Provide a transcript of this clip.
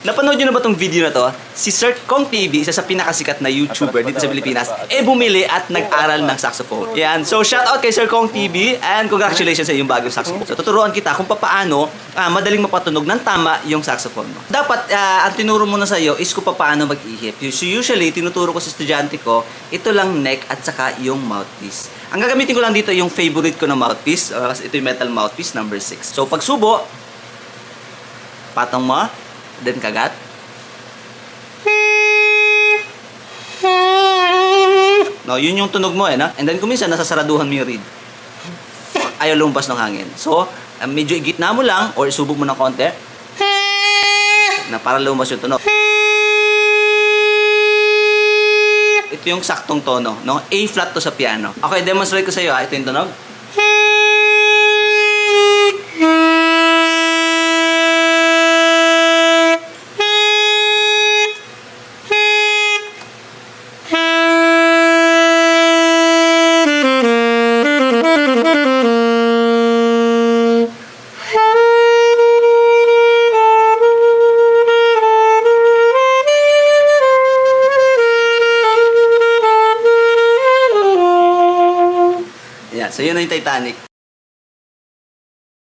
Napanood nyo na ba tong video na to? Si Sir Kong TV, isa sa pinakasikat na YouTuber dito sa Pilipinas, bumili at nag-aral ng saxophone. Yan. So, shout out kay Sir Kong TV and congratulations sa iyong bagong saxophone. So, tuturuan kita kung paano madaling mapatunog ng tama yung saxophone mo. Dapat, ang tinuro muna sa iyo is kung paano mag-ihip. So, usually, tinuturo ko sa estudyante ko, ito lang neck at saka yung mouthpiece. Ang gagamitin ko lang dito yung favorite ko na mouthpiece. Ito yung metal mouthpiece, number 6. So, pag subo, patong mo, then kagat. No, yun yung tunog mo no? And then kung minsan nasasaraduhan mo yung reed. Ayaw lumabas ng hangin. So, medyo igitna mo lang or isubog mo ng konti na para lumabas yung tunog. Ito yung saktong tono, no? A flat to sa piano. Okay, demonstrate ko sa iyo, ito yung tunog. So yun na yung Titanic.